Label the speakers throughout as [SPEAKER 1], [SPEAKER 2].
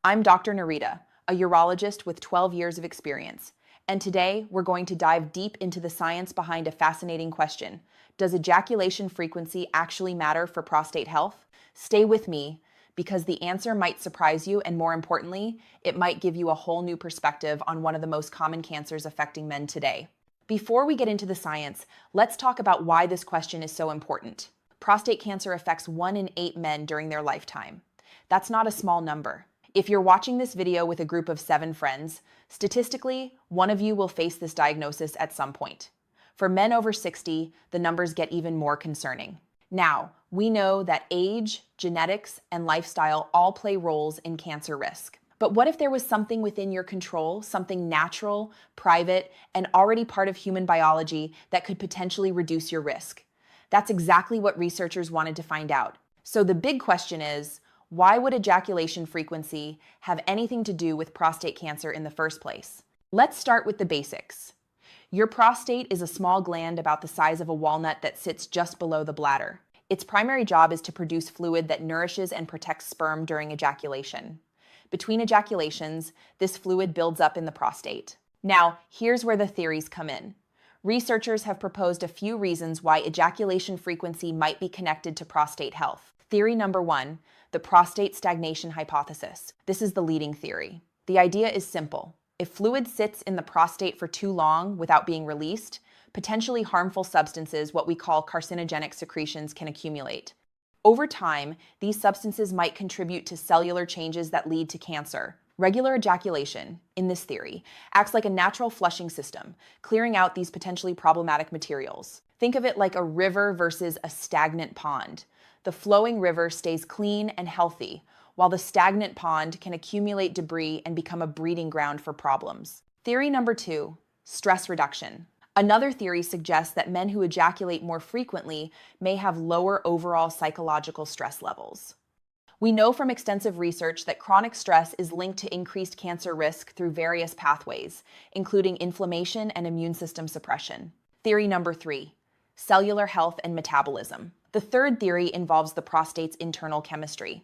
[SPEAKER 1] I'm Dr. Nerita, a urologist with 12 years of experience, and today we're going to dive deep into the science behind a fascinating question. Does ejaculation frequency actually matter for prostate health? Stay with me because the answer might surprise you, and more importantly, it might give you a whole new perspective on one of the most common cancers affecting men today. Before we get into the science, let's talk about why this question is so important. Prostate cancer affects 1 in 8 men during their lifetime. That's not a small number. If you're watching this video with a group of 7 friends, statistically, one of you will face this diagnosis at some point. For men over 60, the numbers get even more concerning. Now, we know that age, genetics, and lifestyle all play roles in cancer risk. But what if there was something within your control, something natural, private, and already part of human biology that could potentially reduce your risk? That's exactly what researchers wanted to find out. So the big question is, why would ejaculation frequency have anything to do with prostate cancer in the first place? Let's start with the basics. Your prostate is a small gland about the size of a walnut that sits just below the bladder. Its primary job is to produce fluid that nourishes and protects sperm during ejaculation. Between ejaculations, this fluid builds up in the prostate. Now, here's where the theories come in. Researchers have proposed a few reasons why ejaculation frequency might be connected to prostate health. Theory number 1, the prostate stagnation hypothesis. This is the leading theory. The idea is simple. If fluid sits in the prostate for too long without being released, potentially harmful substances, what we call carcinogenic secretions, can accumulate. Over time, these substances might contribute to cellular changes that lead to cancer. Regular ejaculation, in this theory, acts like a natural flushing system, clearing out these potentially problematic materials. Think of it like a river versus a stagnant pond. The flowing river stays clean and healthy, while the stagnant pond can accumulate debris and become a breeding ground for problems. Theory number 2, stress reduction. Another theory suggests that men who ejaculate more frequently may have lower overall psychological stress levels. We know from extensive research that chronic stress is linked to increased cancer risk through various pathways, including inflammation and immune system suppression. Theory number 3, cellular health and metabolism. The third theory involves the prostate's internal chemistry.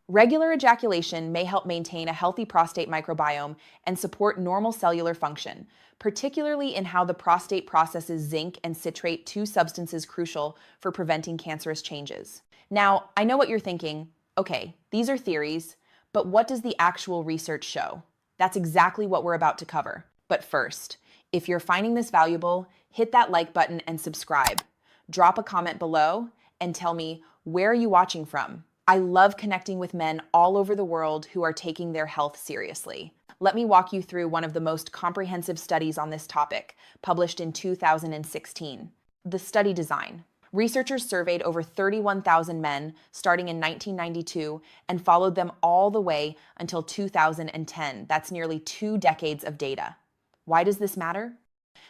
[SPEAKER 1] Regular ejaculation may help maintain a healthy prostate microbiome and support normal cellular function, particularly in how the prostate processes zinc and citrate, 2 substances crucial for preventing cancerous changes. Now, I know what you're thinking. Okay, these are theories, but what does the actual research show? That's exactly what we're about to cover. But first, if you're finding this valuable, hit that like button and subscribe. Drop a comment below and tell me, where are you watching from? I love connecting with men all over the world who are taking their health seriously. Let me walk you through one of the most comprehensive studies on this topic, published in 2016. The study design. Researchers surveyed over 31,000 men starting in 1992 and followed them all the way until 2010. That's nearly 2 decades of data. Why does this matter?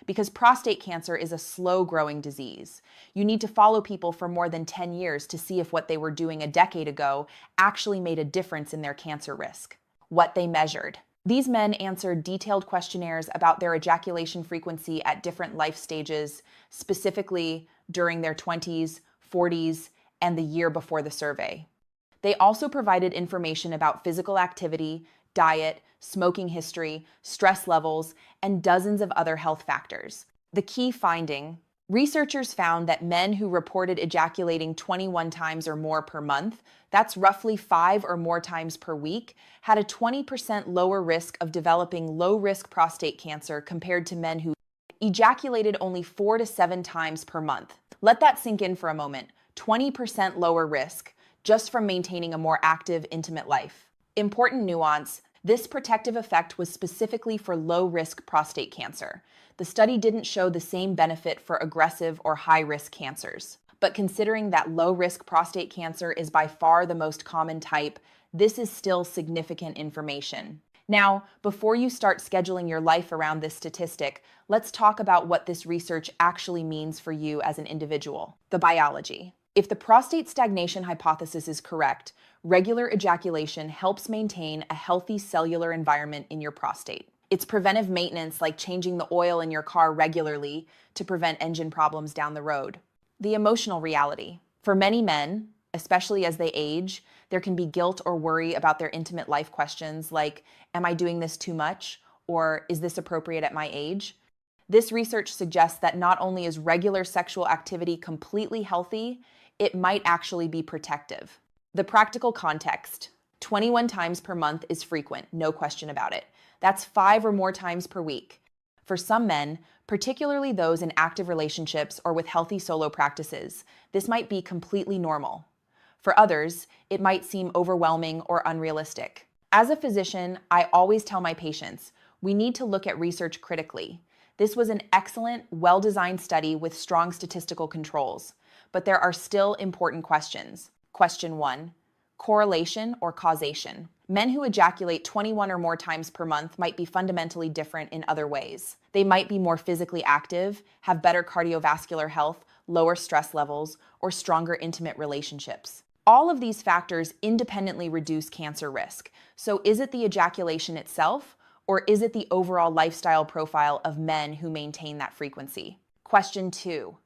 [SPEAKER 1] Because prostate cancer is a slow-growing disease. You need to follow people for more than 10 years to see if what they were doing a decade ago actually made a difference in their cancer risk. What they measured. These men answered detailed questionnaires about their ejaculation frequency at different life stages, specifically during their 20s, 40s, and the year before the survey. They also provided information about physical activity, diet, smoking history, stress levels, and dozens of other health factors. The key finding: researchers found that men who reported ejaculating 21 times or more per month, that's roughly 5 or more times per week, had a 20% lower risk of developing low-risk prostate cancer compared to men who ejaculated only 4 to 7 times per month. Let that sink in for a moment. 20% lower risk, just from maintaining a more active, intimate life. Important nuance: this protective effect was specifically for low-risk prostate cancer. The study didn't show the same benefit for aggressive or high-risk cancers. But considering that low-risk prostate cancer is by far the most common type, this is still significant information. Now, before you start scheduling your life around this statistic, let's talk about what this research actually means for you as an individual. The biology. If the prostate stagnation hypothesis is correct, regular ejaculation helps maintain a healthy cellular environment in your prostate. It's preventive maintenance, like changing the oil in your car regularly to prevent engine problems down the road. The emotional reality. For many men, especially as they age, There can be guilt or worry about their intimate life questions like, am I doing this too much? Or is this appropriate at my age? This research suggests that not only is regular sexual activity completely healthy, it might actually be protective. The practical context: 21 times per month is frequent, no question about it. That's 5 or more times per week. For some men, particularly those in active relationships or with healthy solo practices, this might be completely normal. For others, it might seem overwhelming or unrealistic. As a physician, I always tell my patients, we need to look at research critically. This was an excellent, well-designed study with strong statistical controls, but there are still important questions. Question 1. Correlation or causation. Men who ejaculate 21 or more times per month might be fundamentally different in other ways. They might be more physically active, have better cardiovascular health, lower stress levels, or stronger intimate relationships. All of these factors independently reduce cancer risk. So is it the ejaculation itself, or is it the overall lifestyle profile of men who maintain that frequency? Question 2.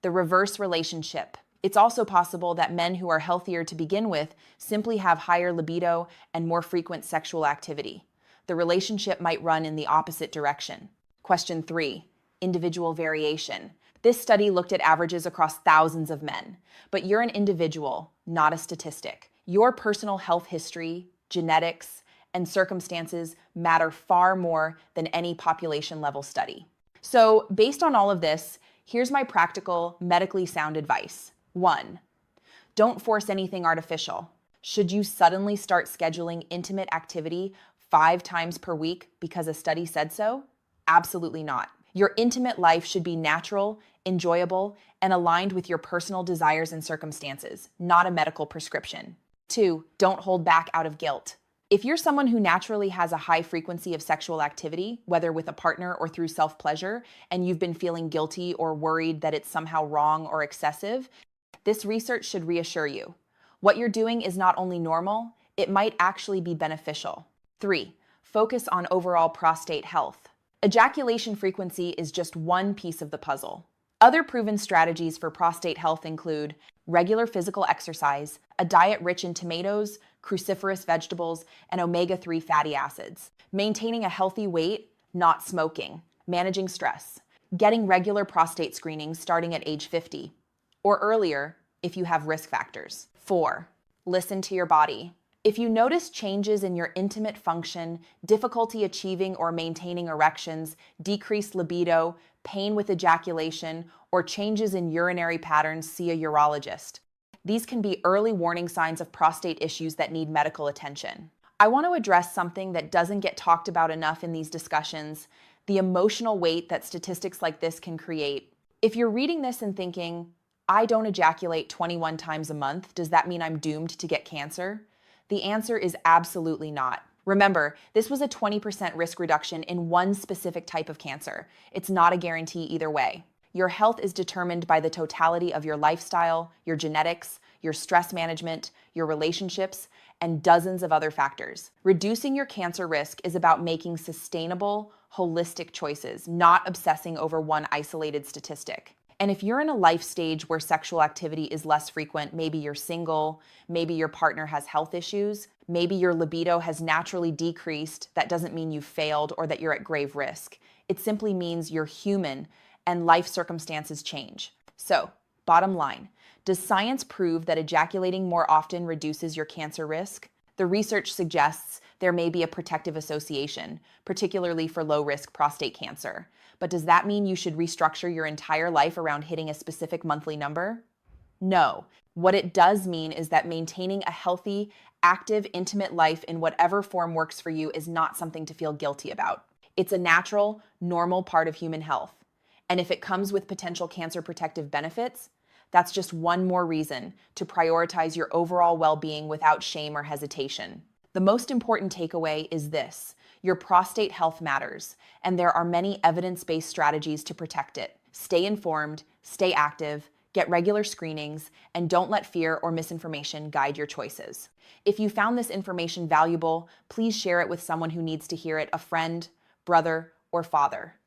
[SPEAKER 1] The reverse relationship. It's also possible that men who are healthier to begin with simply have higher libido and more frequent sexual activity. The relationship might run in the opposite direction. Question 3. Individual variation. This study looked at averages across thousands of men, but you're an individual, not a statistic. Your personal health history, genetics, and circumstances matter far more than any population-level study. So, based on all of this, here's my practical, medically sound advice. 1. Don't force anything artificial. Should you suddenly start scheduling intimate activity 5 times per week because a study said so? Absolutely not. Your intimate life should be natural, enjoyable, and aligned with your personal desires and circumstances, not a medical prescription. 2. Don't hold back out of guilt. If you're someone who naturally has a high frequency of sexual activity, whether with a partner or through self-pleasure, and you've been feeling guilty or worried that it's somehow wrong or excessive, this research should reassure you. What you're doing is not only normal, it might actually be beneficial. 3. Focus on overall prostate health. Ejaculation frequency is just one piece of the puzzle. Other proven strategies for prostate health include regular physical exercise, a diet rich in tomatoes, cruciferous vegetables, and omega-3 fatty acids, maintaining a healthy weight, not smoking, managing stress, getting regular prostate screenings starting at age 50, or earlier if you have risk factors. 4. Listen to your body. If you notice changes in your intimate function, difficulty achieving or maintaining erections, decreased libido, pain with ejaculation, or changes in urinary patterns, see a urologist. These can be early warning signs of prostate issues that need medical attention. I want to address something that doesn't get talked about enough in these discussions: the emotional weight that statistics like this can create. If you're reading this and thinking, I don't ejaculate 21 times a month, does that mean I'm doomed to get cancer? The answer is absolutely not. Remember, this was a 20% risk reduction in one specific type of cancer. It's not a guarantee either way. Your health is determined by the totality of your lifestyle, your genetics, your stress management, your relationships, and dozens of other factors. Reducing your cancer risk is about making sustainable, holistic choices, not obsessing over one isolated statistic. And if you're in a life stage where sexual activity is less frequent, maybe you're single, maybe your partner has health issues, maybe your libido has naturally decreased, that doesn't mean you failed or that you're at grave risk. It simply means you're human and life circumstances change. So, bottom line, does science prove that ejaculating more often reduces your cancer risk? The research suggests there may be a protective association, particularly for low-risk prostate cancer. But does that mean you should restructure your entire life around hitting a specific monthly number? No. What it does mean is that maintaining a healthy, active, intimate life in whatever form works for you is not something to feel guilty about. It's a natural, normal part of human health. And if it comes with potential cancer protective benefits, that's just one more reason to prioritize your overall well-being without shame or hesitation. The most important takeaway is this: your prostate health matters, and there are many evidence-based strategies to protect it. Stay informed, stay active, get regular screenings, and don't let fear or misinformation guide your choices. If you found this information valuable, please share it with someone who needs to hear it: a friend, brother, or father.